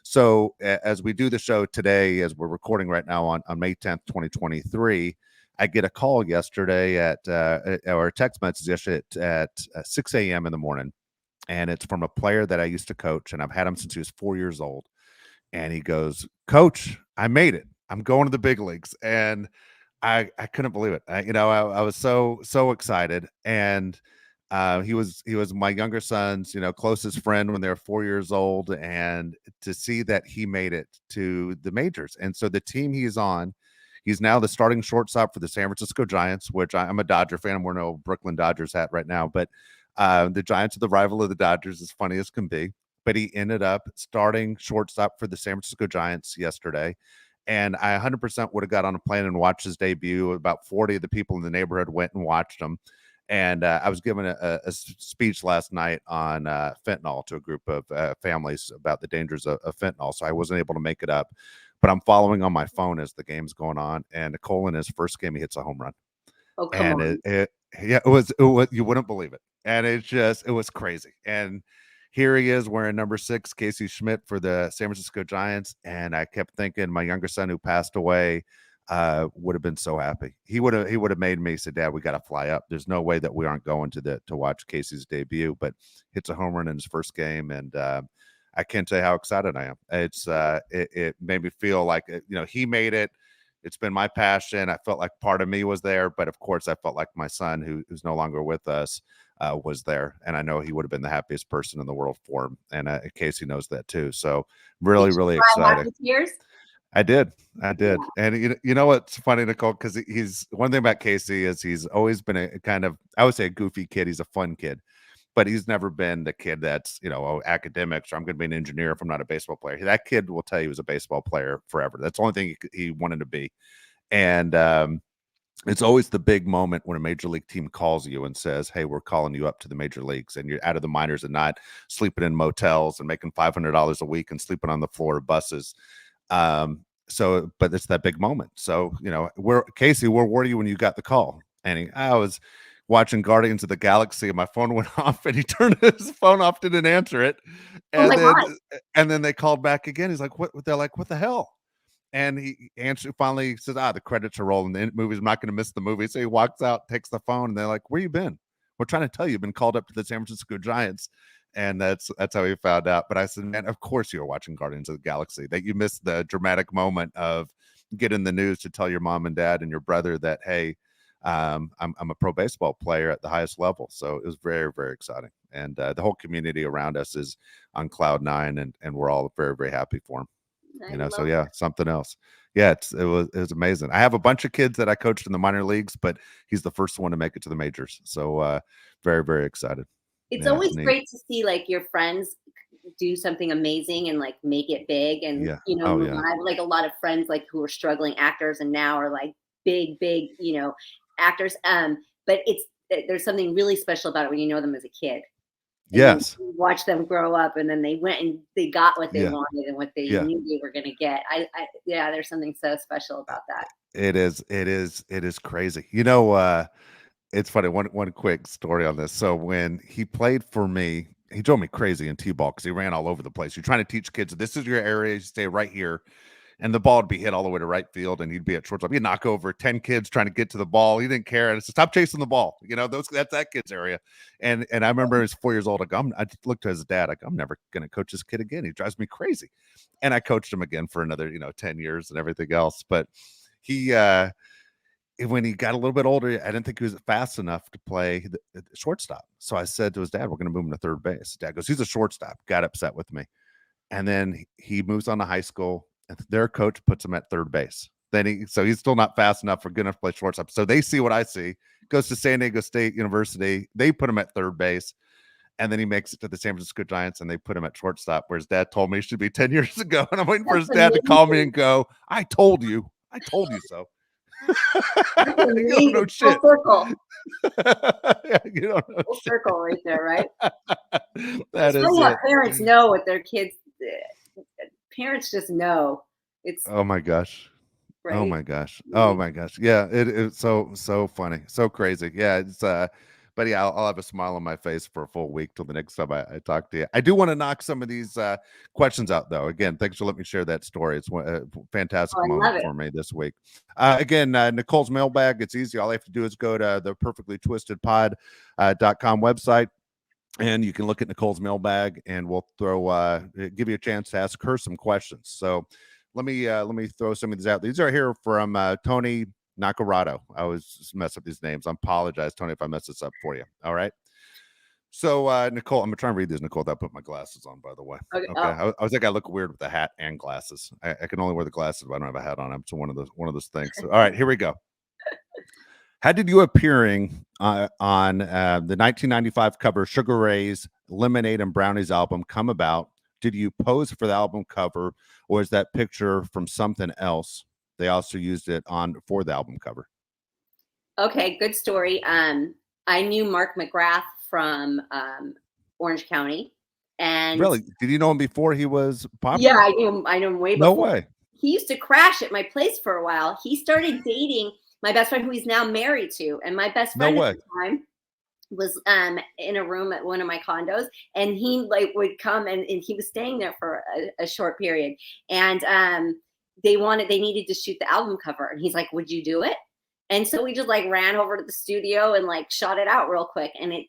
So as we do the show today, as we're recording right now on May 10th, 2023, I get a call yesterday or a text message yesterday at 6 a.m. in the morning. And it's from a player that I used to coach, and I've had him since he was 4 years old. And he goes, "Coach, I made it. I'm going to the big leagues." And I couldn't believe it. I was so excited. And he was my younger son's, closest friend when they were 4 years old. And to see that he made it to the majors. And so the team he's on, He's now the starting shortstop for the San Francisco Giants, which I'm a Dodger fan. I'm wearing a Brooklyn Dodgers hat right now, but the Giants are the rival of the Dodgers, as funny as can be. But he ended up starting shortstop for the San Francisco Giants yesterday. And I 100% would have got on a plane and watched his debut. About 40 of the people in the neighborhood went and watched him. And I was giving a speech last night on fentanyl to a group of families about the dangers of fentanyl. So I wasn't able to make it up, but I'm following on my phone as the game's going on. And Nicole, in his first game, he hits a home run. Oh, come And on. yeah, it was, you wouldn't believe it. And it was crazy. And here he is wearing number 6, Casey Schmidt, for the San Francisco Giants. And I kept thinking my younger son, who passed away, would have been so happy. He would have made me say, Dad, we got to fly up. There's no way that we aren't going to watch Casey's debut. But hits a home run in his first game, and I can't tell you how excited I am. It made me feel like he made it. It's been my passion. I felt like part of me was there, but of course, I felt like my son, who's no longer with us, was there, and I know he would have been the happiest person in the world for him. And Casey knows that too. So Did really, you really cry excited. happy tears? I did. I Yeah. did. And you know what's funny, Nicole? Because he's one thing about Casey is he's always been a kind of, I would say, a goofy kid. He's a fun kid, but he's never been the kid that's, academics, or I'm going to be an engineer if I'm not a baseball player. That kid will tell you he was a baseball player forever. That's the only thing he wanted to be. And it's always the big moment when a major league team calls you and says, hey, we're calling you up to the major leagues, and you're out of the minors and not sleeping in motels and making $500 a week and sleeping on the floor of buses. But it's that big moment. So, Casey, where were you when you got the call? And I was watching Guardians of the Galaxy, and my phone went off, and he turned his phone off, didn't answer it. Oh And my then, God. and then they called back again. He's like, what? They're like, what the hell? And he answered, finally says, the credits are rolling. The movie's, I'm not going to miss the movie. So he walks out, takes the phone, and they're like, where you been? We're trying to tell you, you've been called up to the San Francisco Giants. And that's how he found out. But I said, man, of course you were watching Guardians of the Galaxy, that you missed the dramatic moment of getting the news to tell your mom and dad and your brother that, hey, I'm a pro baseball player at the highest level. So it was very, very exciting. And the whole community around us is on cloud 9, and we're all very, very happy for him. I So love yeah, something else. Yeah, it was amazing. I have a bunch of kids that I coached in the minor leagues, but he's the first one to make it to the majors. So very, very excited. It's Yeah, always neat. great to see like your friends do something amazing and like make it big and Yeah. Oh move yeah. on. I have like a lot of friends like who are struggling actors and now are like big, actors. But there's something really special about it when you know them as a kid. And then Yes. you watch them grow up, and then they went and they got what they Yeah. wanted and what they Yeah. knew they were going to get. Yeah, there's something so special about that. It is. It is. It is crazy. It's funny. One quick story on this. So when he played for me, he drove me crazy in T-ball because he ran all over the place. You're trying to teach kids, this is your area, you stay right here. And the ball would be hit all the way to right field, and he'd be at shortstop. He'd knock over 10 kids trying to get to the ball. He didn't care. And it's stop chasing the ball. That's that kid's area. And I remember he was 4 years old. I looked at his dad. I'm never going to coach this kid again. He drives me crazy. And I coached him again for another, 10 years and everything else. But he, when he got a little bit older, I didn't think he was fast enough to play the shortstop. So I said to his dad, we're going to move him to third base. Dad goes, he's a shortstop. Got upset with me. And then he moves on to high school, and their coach puts him at third base. So he's still not fast enough for good enough to play shortstop. So they see what I see. Goes to San Diego State University. They put him at third base, and then he makes it to the San Francisco Giants, and they put him at shortstop, where his dad told me he should be 10 years ago. And I'm waiting for his dad to call me and go, I told you so. That's You don't know amazing. Full shit. circle. Yeah, you don't know Full shit. circle right there, right? That It's is funny how it. parents know what their kids. Parents just know. It's Oh my gosh. Oh right. my gosh. Oh my gosh. Yeah, it's so funny. So crazy. Yeah, but yeah, I'll have a smile on my face for a full week till the next time I talk to you. I do want to knock some of these questions out though. Again, thanks for letting me share that story. It's a fantastic Oh, I love moment it. for me this week. Again, Nicole's mailbag. It's easy. All you have to do is go to the perfectlytwistedpod.com website, and you can look at Nicole's mailbag, and we'll give you a chance to ask her some questions. So let me throw some of these out. These are here from Tony Nacarado. I always mess up these names. I apologize, Tony, if I mess this up for you. All right. So, Nicole, I'm gonna try and read this, Nicole, without putting my glasses on, by the way. Okay. Okay. Oh, I think I look weird with the hat and glasses. I can only wear the glasses, but I don't have a hat on. So one of those things. So, all right, here we go. How did you appearing on the 1995 cover Sugar Ray's Lemonade and Brownies album come about? Did you pose for the album cover, or is that picture from something else? They also used it on for the album cover. okay. Good story. I knew Mark McGrath from Orange County, and Really? Did you know him before he was yeah, popular? I knew him way No before. way. He used to crash at my place for a while. He started dating my best friend, who he's now married to, and my best No friend at way. the time was in a room at one of my condos, and he like would come, and he was staying there for a short period, and they needed to shoot the album cover, and he's like, would you do it? And so we just like ran over to the studio and like shot it out real quick, and it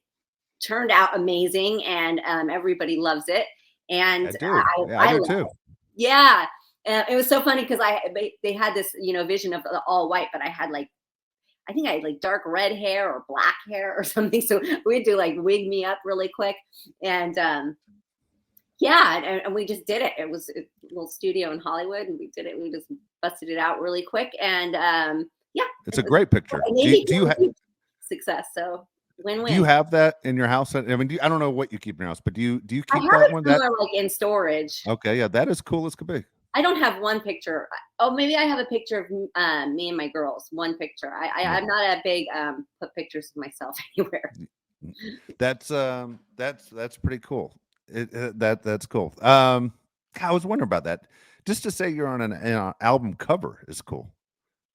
turned out amazing, and everybody loves it, and I do. Yeah, I I do love too. it. Yeah. It was so funny because they had this vision of the all white, but I think I had like dark red hair or black hair or something. So we had to like wig me up really quick. And yeah, and we just did it. It was a little studio in Hollywood, and we did it. We just busted it out really quick. And yeah, It's it a was, great picture. and Do they you, do became you a huge success. So win do you win. have that in your house? I mean, I don't know what you keep in your house, but do you I keep have that it one? That somewhere like in storage. okay? Yeah, that is cool as could be. I don't have one picture. Oh, maybe I have a picture of me and my girls. One picture. Yeah. I'm not a big put pictures of myself anywhere. That's pretty cool. That's cool. I was wondering about that. Just to say you're on an album cover is cool.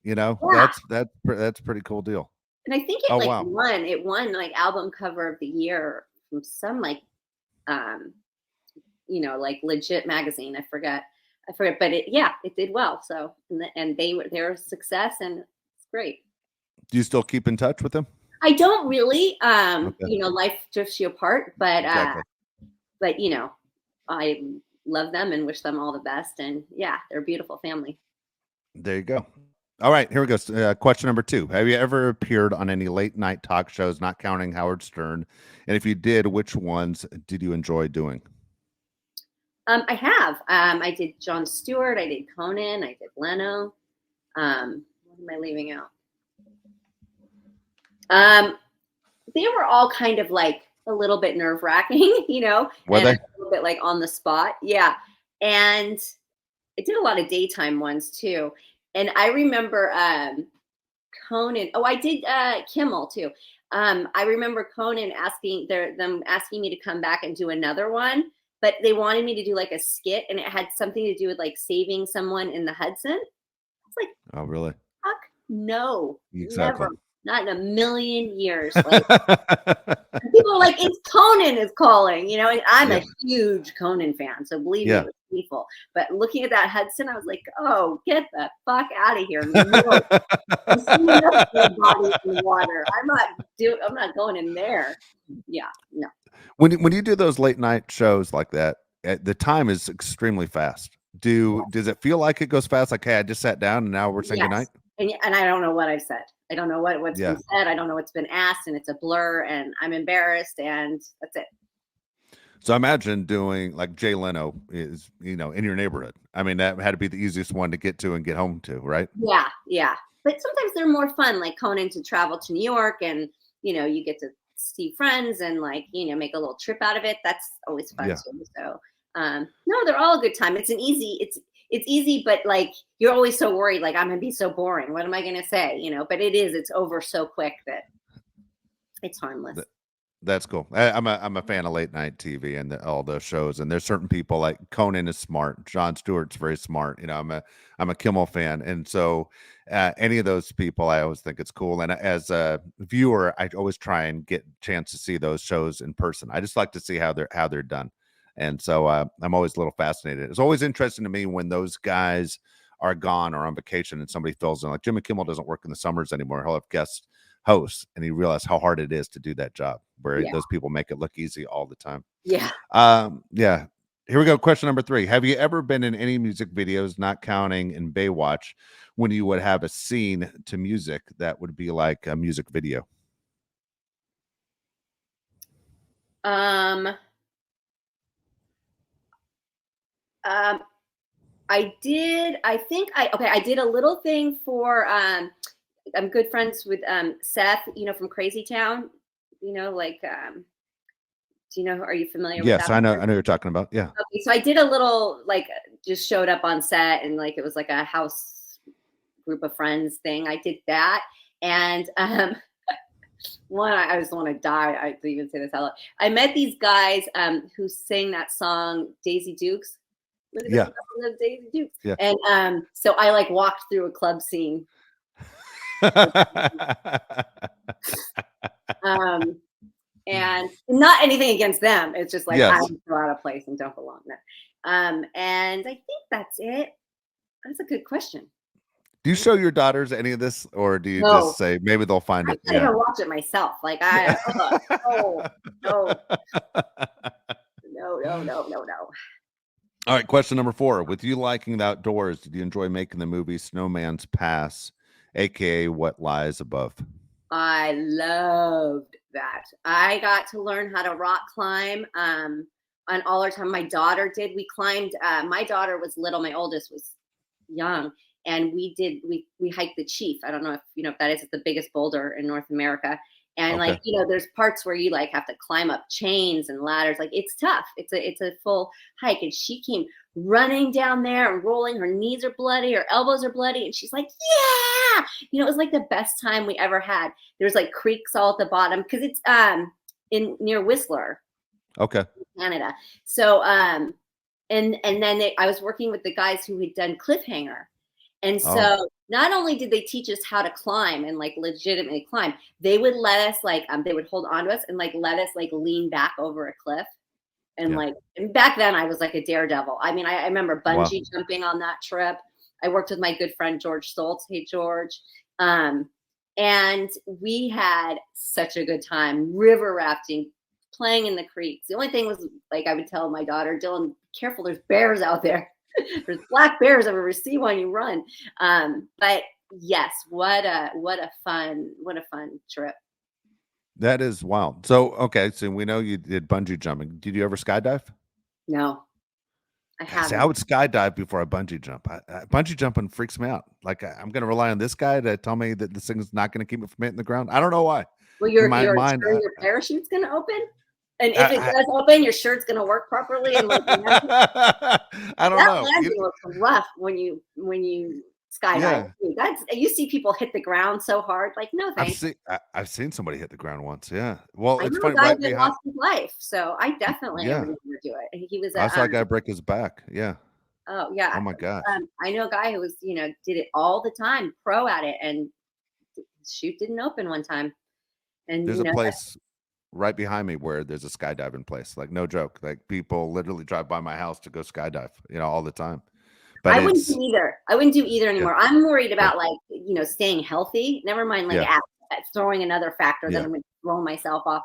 You know, Yeah, that's pretty cool deal. and I think Oh wow. it won like album cover of the year from some like um like legit magazine. I forget, but it did well. So and they're a success, and it's great. Do you still keep in touch with them? I don't really, Okay, life drifts you apart, exactly. but I love them and wish them all the best. And yeah, they're a beautiful family. There you go. All right, here we go. Question number 2. Have you ever appeared on any late night talk shows, not counting Howard Stern? And if you did, which ones did you enjoy doing? I have. I did Jon Stewart. I did Conan. I did Leno. What am I leaving out? They were all kind of like a little bit nerve wracking, Were and they? a little bit like on the spot. Yeah. And I did a lot of daytime ones too. And I remember Conan. Oh, I did Kimmel too. I remember Conan them asking me to come back and do another one, but they wanted me to do like a skit, and it had something to do with like saving someone in the Hudson. It's like, Oh, really? fuck no, Exactly. never, not in a million years. Like, people are like, it's Conan is calling, and I'm Yeah. a huge Conan fan, so believe me, Yeah. it was painful. But looking at that Hudson, I was like, oh, get the fuck out of here. No, I've seen enough dead bodies in the water. I'm not going in there. Yeah, no. When you do those late night shows like that, the time is extremely fast. Does it feel like it goes fast? Like, hey, I just sat down and now we're saying Yes. goodnight? And I don't know what I've said. I don't know what's Yeah. been said. I don't know what's been asked, and it's a blur, and I'm embarrassed, and that's it. So I imagine doing like Jay Leno is, in your neighborhood. I mean, that had to be the easiest one to get to and get home to, right? Yeah, yeah. But sometimes they're more fun, like Conan to travel to New York, and you get to see friends and like make a little trip out of it. That's always fun Yeah. too. So no, they're all a good time. It's easy, but like you're always so worried, like I'm gonna be so boring. What am I gonna say? But it's over so quick that it's harmless. That's cool. I'm a fan of late night TV and all those shows. And there's certain people like Conan is smart. Jon Stewart's very smart. I'm a Kimmel fan, and so any of those people, I always think it's cool. And as a viewer, I always try and get a chance to see those shows in person. I just like to see how they're done, and so I'm always a little fascinated. It's always interesting to me when those guys are gone or on vacation and somebody fills in. Like Jimmy Kimmel doesn't work in the summers anymore. He'll have guests hosts, and he realized how hard it is to do that job where Yeah, those people make it look easy all the time. yeah. Yeah. Here we go. Question number 3. Have you ever been in any music videos, not counting in Baywatch, when you would have a scene to music that would be like a music video? Um, um, I did. I did a little thing for. I'm good friends with Seth. From Crazy Town. Like. Do you know? Are you familiar with Yes, that I know. one? I know you're talking about. Yeah. Okay, so I did a little like just showed up on set and like it was like a house group of friends thing. I did that, and one I just want to die. I to even say this out loud. I met these guys who sing that song Daisy Dukes. Look at this Yeah. couple of Daisy Dukes, Yeah. and so I like walked through a club scene. Um, and not anything against them. It's just like Yes. I'm out of place and don't belong there. And I think that's it. That's a good question. Do you show your daughters any of this, or do you No, just say maybe they'll find I it? can't Yeah. even watch it myself. Like no, no, no, no, no, no, no. All right, question number 4. With you liking the outdoors, did you enjoy making the movie Snowman's Pass, aka What Lies Above? I loved that. I got to learn how to rock climb on all our time. My daughter did. We climbed. My daughter was little. My oldest was young, and we hiked the Chief. I don't know if you know if that is. It's the biggest boulder in North America. And Okay. there's parts where you like have to climb up chains and ladders. Like it's tough. It's a full hike. And she came running down there and rolling. Her knees are bloody, her elbows are bloody, and she's like, "Yeah!" It was like the best time we ever had. There's like creeks all at the bottom because it's in near Whistler, Okay. Canada. So and then I was working with the guys who had done Cliffhanger. And Oh, so not only did they teach us how to climb and like legitimately climb, they would let us like they would hold on to us and like let us like lean back over a cliff. And yeah. like and back then I was like a daredevil. I mean, I remember Wow. bungee jumping on that trip. I worked with my good friend George Stoltz. Hey George. Um, and we had such a good time river rafting, playing in the creeks. The only thing was like I would tell my daughter, Dylan, be careful, there's bears out there. There's black bears. If I ever see one, you run. But yes, what a fun trip. That is wild. So, okay, so we know you did bungee jumping. Did you ever skydive? No, I See, I haven't. would skydive before I bungee jump. Bungee jumping freaks me out. Like I'm going to rely on this guy to tell me that this thing's not going to keep me from hitting the ground. I don't know why. Well, In you're my you're mind, sure your parachute's gonna open, and if it I, does open, your shirt's gonna work properly and like landing. I don't That know. landing looks rough when you skydive. Yeah, That's you see people hit the ground so hard. Like no thanks. I've seen somebody hit the ground once. Yeah. Well, I it's know a funny. guy Right that behind. lost his life, so I definitely Yeah, remember do it. He was I a saw a guy break his back. Yeah. oh yeah. Oh my gosh. I know a guy who was did it all the time, pro at it, and his chute didn't open one time, and There's a place right behind me where there's a skydiving place. Like no joke. Like people literally drive by my house to go skydive. All the time. But I wouldn't it's do either. I wouldn't do either yeah, anymore. I'm worried yeah, about like staying healthy. Never mind like yeah, throwing another factor that yeah, I'm going to throw myself off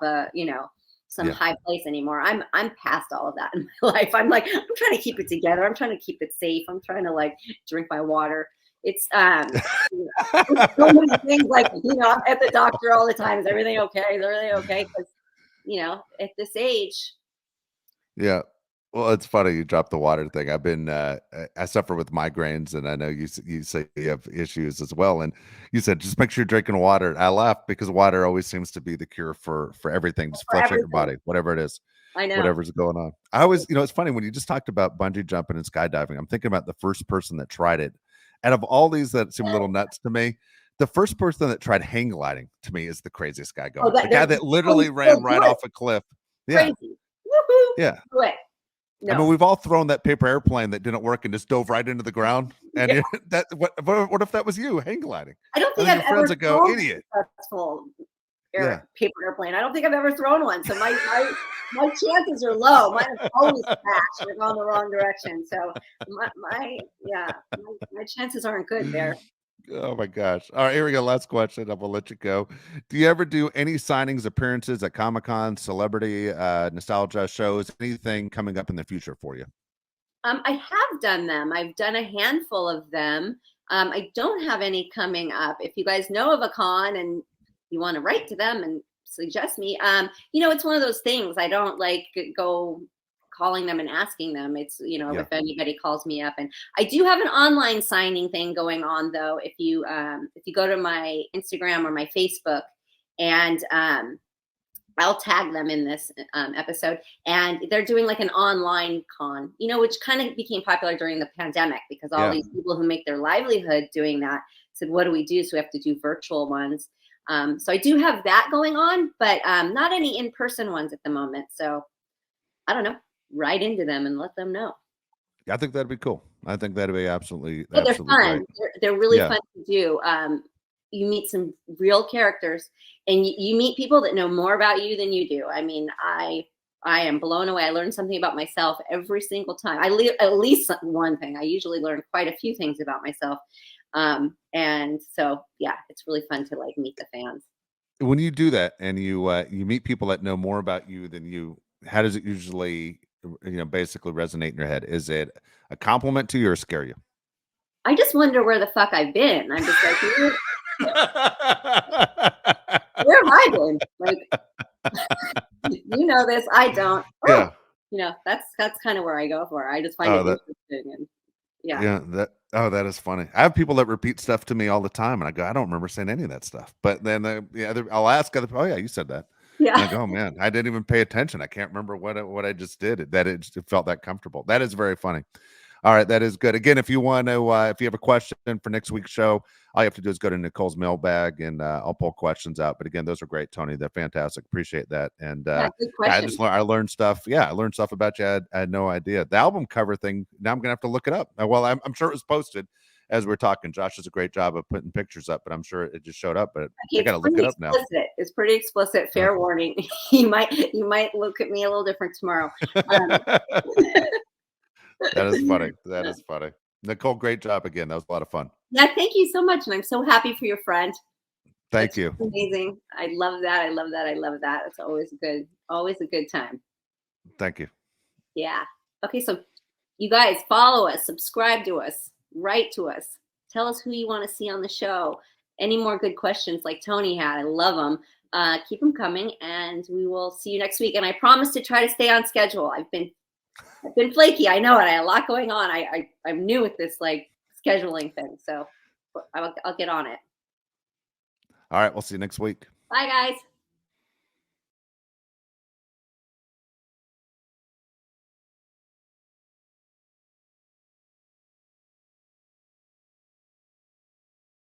some yeah. high place anymore. I'm past all of that in my life. I'm like I'm trying to keep it together. I'm trying to keep it safe. I'm trying to like drink my water. It's so many things like I'm at the doctor all the time. Is everything okay? Is everything okay? Because at this age, Yeah. Well, it's funny you dropped the water thing. I've been I suffer with migraines, and I know you say you have issues as well. And you said just make sure you're drinking water. I laugh because water always seems to be the cure for everything. Just for flush out your everything, body, whatever it is, I know. whatever's going on. I always, it's funny when you just talked about bungee jumping and skydiving. I'm thinking about the first person that tried it. Out of all these that seem a little nuts to me, the first person that tried hang gliding to me is the craziest guy Oh, going. that The guy there's that oh, literally still ran do right it. off a cliff. Yeah, Crazy. Woohoo! yeah. Do it. I mean, No. we've all thrown that paper airplane that didn't work and just dove right into the ground. And Yeah. that what if that was you hang gliding? I don't And think then I've your friends ever would go, thrown idiot. a successful Yeah. paper airplane. I don't think I've ever thrown one. So my chances are low. Mine have always crashed or gone the wrong direction. So my chances aren't good there. Oh my gosh. All right, here we go. Last question. I'm gonna let you go. Do you ever do any signings, appearances at Comic-Con, celebrity, nostalgia shows, anything coming up in the future for you? I have done them. I've done a handful of them. I don't have any coming up. If you guys know of a con and you want to write to them and suggest me. It's one of those things. I don't like go calling them and asking them. It's, Yeah. if anybody calls me up. And I do have an online signing thing going on, though. If you go to my Instagram or my Facebook, and I'll tag them in this episode, and they're doing like an online con, which kind of became popular during the pandemic because all Yeah. these people who make their livelihood doing that said, "What do we do?" So we have to do virtual ones. So I do have that going on, but not any in-person ones at the moment. So I don't know. Write into them and let them know. I think that'd be cool. I think that'd be absolutely, Yeah, they're absolutely fun. great. They're really Yeah. fun to do. You meet some real characters, and you meet people that know more about you than you do. I mean, I am blown away. I learn something about myself every single time. At least one thing. I usually learn quite a few things about myself. And so, yeah, it's really fun to like meet the fans. When you do that and you meet people that know more about you than you, how does it usually, basically resonate in your head? Is it a compliment to you or scare you? I just wonder where the fuck I've been. I'm just like, where have I been? Like, you know this, I don't. Oh, Yeah. that's kind of where I go for. I just find it Oh, that interesting, and yeah, yeah, that is funny. I have people that repeat stuff to me all the time, and I go, I don't remember saying any of that stuff. But then, I'll ask other, oh yeah, you said that, and I yeah. go, oh man, I didn't even pay attention. I can't remember what I just did. That it felt that comfortable. That is very funny. All right, that is good. Again, if you want to, if you have a question for next week's show, all you have to do is go to Nicole's mailbag, and I'll pull questions out. But again, those are great, Tony. They're fantastic. Appreciate that. And Yeah, good yeah, question. I learned stuff. Yeah, I learned stuff about you. I had no idea. The album cover thing. Now I'm gonna have to look it up. Well, I'm sure it was posted as we're talking. Josh does a great job of putting pictures up, but I'm sure it just showed up. But Okay, I got it's to look it pretty up now. explicit. It's pretty explicit. Uh, Fair warning. You might look at me a little different tomorrow. Um, That is funny. That is funny. Nicole, great job again. That was a lot of fun. yeah, thank you so much, and I'm so happy for your friend. Thank That's you. amazing. I love that. I love that. I love that. It's always a good time. Thank you. Yeah. Okay, so you guys follow us, subscribe to us, write to us, tell us who you want to see on the show. Any more good questions like Tony had? I love them. Keep them coming, and we will see you next week. And I promise to try to stay on schedule. I've been flaky. I know it. I had a lot going on. I'm new at this like scheduling thing, so I'll get on it. All right. We'll see you next week. Bye, guys.